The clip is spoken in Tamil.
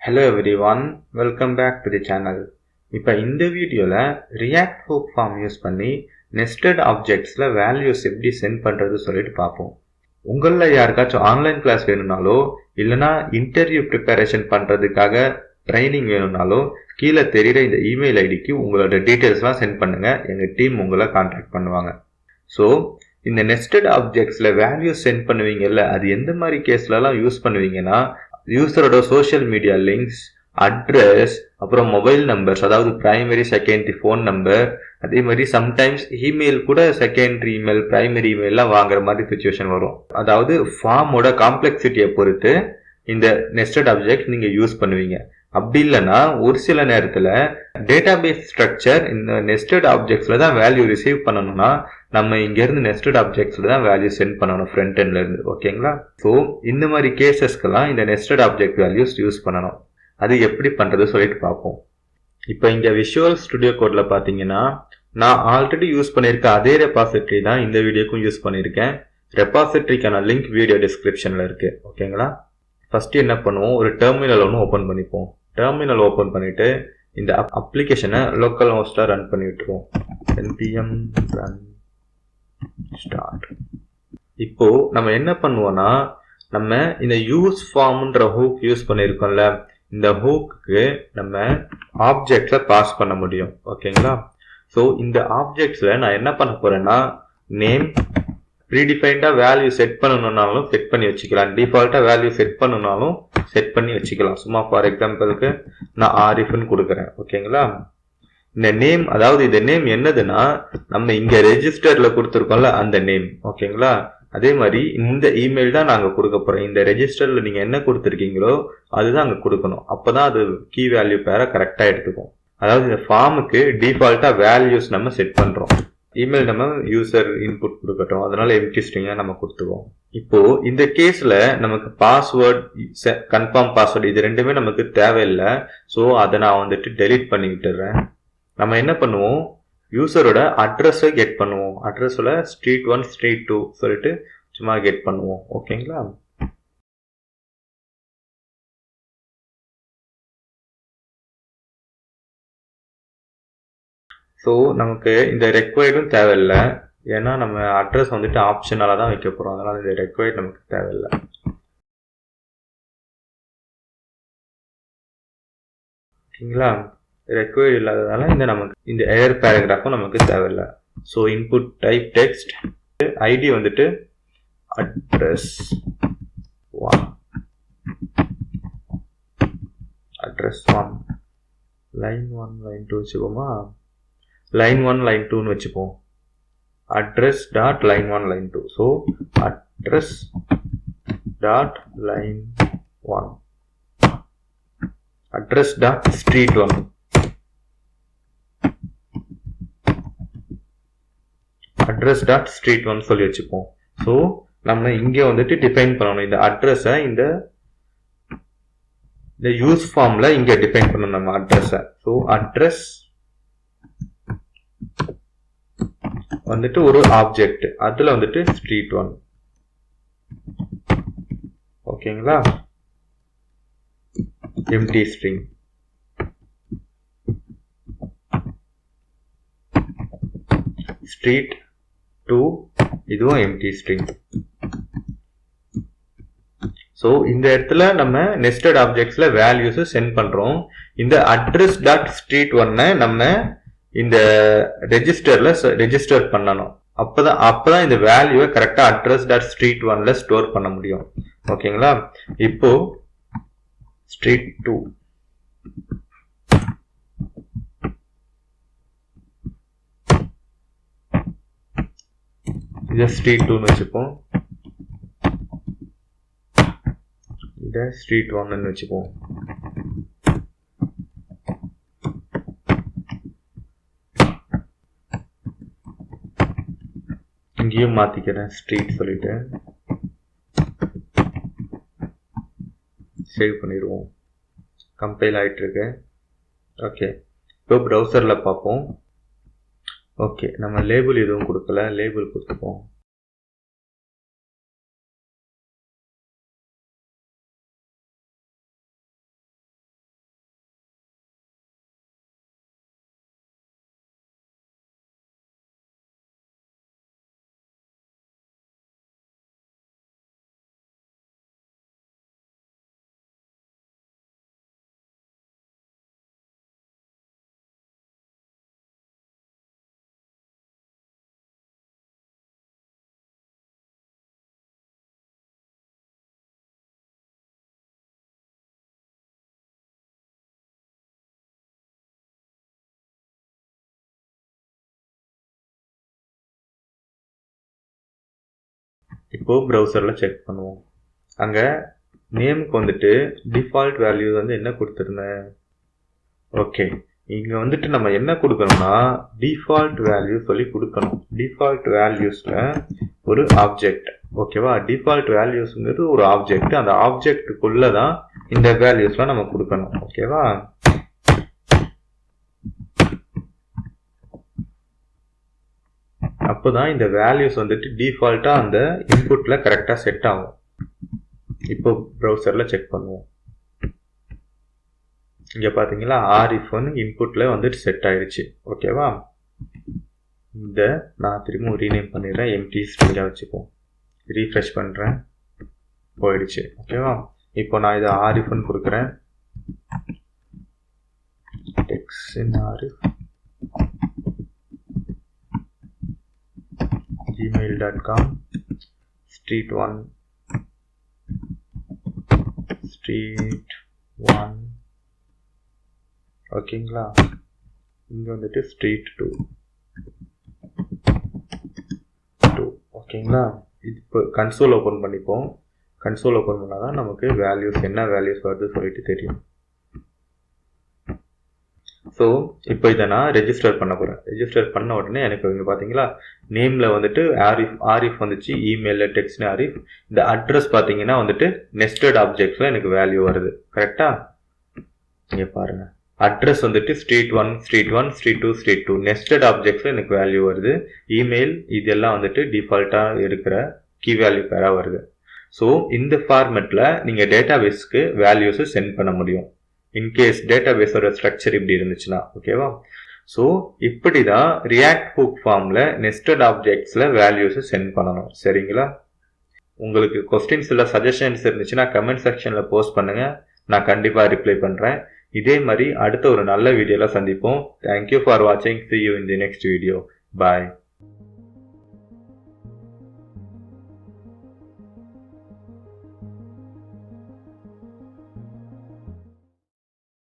Hello everyone, welcome back to the channel. இப்போ இந்த வீடியோல React Hook form யூஸ் பண்ணி nested objectsல values எப்படி சென்ட் பண்றது சொல்லிட்டு பார்ப்போம். உங்கள யாருக்காச்சும் ஆன்லைன் கிளாஸ் வேணும்னாலோ இல்லனா இன்டர்வியூ ப்ரிப்பரேஷன் பண்றதுக்காக ட்ரைனிங் வேணும்னாலோ கீழே தெரியுற இந்த இமெயில் ஐடிக்கு உங்களோட டீடைல்ஸ்லாம் சென்ட் பண்ணுங்க. எங்க டீம் உங்களை கான்டாக்ட் பண்ணுவாங்க. ஸோ இந்த nested objectsல வேல்யூஸ் சென்ட் பண்ணுவீங்கல்ல, அது எந்த மாதிரி கேஸ்லலாம் யூஸ் பண்ணுவீங்கன்னா யூசரோட சோஷியல் மீடியா லிங்க்ஸ், அட்ரஸ், அப்புறம் மொபைல் நம்பர்ஸ், அதாவது பிரைமரி செகண்டரி ஃபோன் நம்பர், அதே மாதிரி சம்டைம்ஸ் இமெயில் கூட செகண்டரி இமெயில் பிரைமரி இமெயிலாம் வாங்குற மாதிரி சுச்சுவேஷன் வரும். அதாவது ஃபார்மோட காம்ப்ளெக்சிட்டியை பொறுத்து இந்த நெஸ்டட் ஆப்ஜெக்ட் நீங்க யூஸ் பண்ணுவீங்க. அப்படி இல்லைன்னா ஒரு சில நேரத்தில் டேட்டாபேஸ் ஸ்ட்ரக்சர் இந்த நெஸ்டட் ஆப்ஜெக்ட்ஸ்ல தான் வேல்யூ ரிசீவ் பண்ணணும்னா நம்ம இங்கேருந்து நெஸ்டட் ஆப்ஜெக்ட்ஸ்ல தான் வேல்யூ சென்ட் பண்ணணும் ஃப்ரண்ட் எண்ட்ல இருந்து. ஓகேங்களா? ஸோ இந்த மாதிரி கேசஸ்க்கெல்லாம் இந்த நெஸ்டட் ஆப்ஜெக்ட் வேல்யூஸ் யூஸ் பண்ணணும். அது எப்படி பண்றது சொல்லிட்டு பார்ப்போம். இப்போ இங்க விஷுவல் ஸ்டுடியோ கோட்ல பார்த்தீங்கன்னா நான் ஆல்ரெடி யூஸ் பண்ணியிருக்க அதே ரெபாசிட்டரி தான் இந்த வீடியோக்கும் யூஸ் பண்ணியிருக்கேன். ரெபாசிட்டரிக்கான லிங்க் வீடியோ டிஸ்கிரிப்ஷன்ல இருக்கு. ஓகேங்களா? ஃபர்ஸ்ட் என்ன பண்ணுவோம், ஒரு டெர்மினல் ஒன்று ஓப்பன் பண்ணிப்போம். டெர்மினல் ஓப்பன் பண்ணிட்டு இந்த அப்ளிகேஷனை லோக்கல் ஹோஸ்ட்ல ரன் பண்ணி விட்டுருவோம். npm run start. இப்போ நம்ம என்ன பண்ணுவோம்னா, நம்ம இந்த யூஸ் ஃபார்ம்ன்ற ஹூக் யூஸ் பண்ணியிருக்கோம்ல, இந்த ஹூக்கு நம்ம ஆப்ஜெக்ட்ல பாஸ் பண்ண முடியும். ஓகேங்களா? ஸோ இந்த ஆப்ஜெக்ட்ஸ்ல நான் என்ன பண்ண போறேன்னா, நேம் ப்ரீடிஃபைண்டா வேல்யூ செட் பண்ணணும்னாலும் செட் பண்ணி வச்சுக்கலாம், டிஃபால்ட்டா வேல்யூ செட் பண்ணணும்னாலும் செட் பண்ணி வச்சுக்கலாம். சும்மா ஃபார் எக்ஸாம்பிளுக்கு நான் ஆரிஃப்னு கொடுக்குறேன். ஓகேங்களா? இந்த நேம், அதாவது இந்த நேம் என்னதுன்னா நம்ம இங்க ரெஜிஸ்டர்ல கொடுத்துருக்கோம்ல அந்த நேம். ஓகேங்களா? அதே மாதிரி இந்த இமெயில் தான் நாங்க கொடுக்க போறோம். இந்த ரெஜிஸ்டர்ல நீங்க என்ன கொடுத்துருக்கீங்களோ அதுதான் அங்க கொடுக்கணும். அப்பதான் அது கீ வேல்யூ பேரை கரெக்டா எடுத்துக்கும். அதாவது இந்த ஃபார்முக்கு டிஃபால்ட்டா வேல்யூஸ் நம்ம செட் பண்றோம். இமெயில் நம்ம யூசர் இன்புட் கொடுக்கட்டும், அதனால எம்டி ஸ்ட்ரிங்கா நம்ம கொடுத்துருவோம். இப்போ இந்த கேஸ்ல நமக்கு பாஸ்வேர்ட், கன்ஃபார்ம் பாஸ்வேர்டு இது ரெண்டுமே நமக்கு தேவையில்லை. ஸோ அதை நான் வந்துட்டு டெலீட் பண்ணி விட்டுறேன். நம்ம என்ன பண்ணுவோம், யூசரோட அட்ரஸை கெட் பண்ணுவோம். அட்ரஸ்ல street 1 street 2 சொல்லிட்டு சும்மா கெட் பண்ணுவோம். ஓகேங்களா? ஸோ நமக்கு இந்த ரெக்வயர்டும் தேவையில்லை, ஏன்னா நம்ம அட்ரஸ் வந்துட்டு ஆப்ஷனால தான் வைக்க போறோம். அதனால இந்த ரெக்வயர்ட் நமக்கு தேவையில்லை. ஓகேங்களா? ரெக்வயர்ட் இல்லாததால இந்த நமக்கு இந்த எரர் பேராகிராஃபும் நமக்கு தேவையில்லை. So input type text, ID வந்துட்டு அட்ரஸ் 1, அட்ரஸ் 1, லைன் 1 லைன் 2 வச்சுப்போமா, லைன் 1 லைன் 2ன்னு வச்சுப்போம். address dot line 1 line 2. so address dot line 1, address dot street 1, address dot street 1 சொல்லி வச்சுப்போம். ஸோ நம்ம இங்க வந்துட்டு டிஃபைன் பண்ணணும் இந்த அட்ரஸை, இந்த யூஸ் ஃபார்ம்ல இங்க டிஃபைன் பண்ணணும் நம்ம அட்ரஸை. ஸோ அட்ரஸ் வந்துட்டு ஒரு ஆப்ஜெக்ட், அதுல வந்துட்டு street 1. ஓகேங்களா? empty string. street 2 இதுவும் empty string. ஸோ இந்த இடத்துல நம்ம நெஸ்டட் ஆப்ஜெக்ட்ஸ்ல வேல்யூஸ் சென்ட் பண்றோம். இந்த அட்ரஸ் டாட் ஸ்ட்ரீட் 1 நம்ம இந்த ரெஜிஸ்டர்ல ரெஜிஸ்டர் பண்ணணும். அப்பதான் இந்த வேல்யூவை கரெக்டா அட்ரஸ் டாட் ஸ்ட்ரீட் 1ல ஸ்டோர் பண்ண முடியும். ஓகேங்களா? இப்போ ஸ்ட்ரீட் 2, இத ஸ்ட்ரீட் 2ன்னு வச்சுப்போம், இத ஸ்ட்ரீட் 1ன்னு வச்சுப்போம். இங்கேயும் மாத்திக்கிறேன் ஸ்ட்ரீட் சொல்லிட்டு சேவ் பண்ணிடுவோம். கம்பைல் ஆயிட்டு இருக்கு. ஓகே, இப்போ ப்ரௌசர்ல பார்ப்போம். ஓகே, நம்ம லேபிள் எதுவும் கொடுக்கல, லேபிள் கொடுத்துப்போம். இப்போ ப்ரௌசரில் செக் பண்ணுவோம். அங்கே நேமுக்கு வந்துட்டு டிஃபால்ட் வேல்யூ வந்து என்ன கொடுத்துருந்தேன்? ஓகே, இங்கே வந்துட்டு நம்ம என்ன கொடுக்கணும்னா டிஃபால்ட் வேல்யூ சொல்லி கொடுக்கணும். டிஃபால்ட் வேல்யூஸில் ஒரு ஆப்ஜெக்ட், ஓகேவா? டிஃபால்ட் வேல்யூஸ்ங்கிறது ஒரு ஆப்ஜெக்ட். அந்த ஆப்ஜெக்டுக்குள்ளே தான் இந்த வேல்யூஸ்லாம் நம்ம கொடுக்கணும், ஓகேவா? அப்போதான் இந்த வேல்யூஸ் வந்துட்டு டிஃபால்ட்டாக அந்த இன்புட்டில் கரெக்டாக செட் ஆகும். இப்போ ப்ரௌசரில் செக் பண்ணுவோம். இங்கே பார்த்தீங்களா, REF1 இன்புட்டில் வந்துட்டு செட் ஆயிடுச்சு, ஓகேவா? இந்த நான் திரும்ப ரீநேம் பண்ணிடுறேன், எம்டி ஸ்ட்ரிங்காக வச்சுப்போம். ரீஃப்ரெஷ் பண்ணுறேன், போயிடுச்சு, ஓகேவா? இப்போ நான் இதை REF1 கொடுக்குறேன். டெக்ஸ்ட் இன் REF gmail.com street1 ஓகேங்களா? இங்கே வந்துட்டு street2 ஓகேங்களா? இப்போ கன்சோல் ஓப்பன் பண்ணிப்போம். கன்சோல் ஓப்பன் பண்ணால் தான் நமக்கு வேல்யூஸ் என்ன வேல்யூஸ் வருது சொல்லிட்டு தெரியும். ஸோ இப்போ இதை நான் ரெஜிஸ்டர் பண்ண போகிறேன். ரெஜிஸ்டர் பண்ண உடனே எனக்கு இங்கே பார்த்தீங்களா, நேமில் வந்துட்டு REF வந்துச்சு, இமெயிலில் டெக்ஸ்ட்னு REF. இந்த அட்ரஸ் பார்த்தீங்கன்னா வந்துட்டு நெஸ்டட் ஆப்ஜெக்ட்ஸில் எனக்கு வேல்யூ வருது, கரெக்டாக? இங்கே பாருங்கள், அட்ரஸ் வந்துட்டு street1 street2 street2 நெஸ்டட் ஆப்ஜெக்ட்ஸில் எனக்கு வேல்யூ வருது. இமெயில் இதெல்லாம் வந்துட்டு டிஃபால்ட்டாக இருக்கிற கீ வேல்யூ பேராக வருது. ஸோ இந்த ஃபார்மெட்டில் நீங்கள் டேட்டாபேஸ்க்கு வேல்யூஸை சென்ட் பண்ண முடியும். இன்கேஸ் டேட்டாபேஸோட ஸ்ட்ரக்சர் இப்படி இருந்துச்சுன்னா, ஓகேவா? ஸோ இப்படி தான் ரியாக்ட் ஹூக் ஃபார்மில் நெஸ்டட் ஆப்ஜெக்ட்ஸில் வேல்யூஸை சென்ட் பண்ணணும், சரிங்களா? உங்களுக்கு கொஸ்டின்ஸ் இல்லை சஜஷன்ஸ் இருந்துச்சுன்னா கமெண்ட் செக்ஷனில் போஸ்ட் பண்ணுங்கள், நான் கண்டிப்பாக ரிப்ளை பண்ணுறேன். இதே மாதிரி அடுத்த ஒரு நல்ல வீடியோவில் சந்திப்போம். தேங்க்யூ ஃபார் வாட்சிங். See you in the next video. Bye.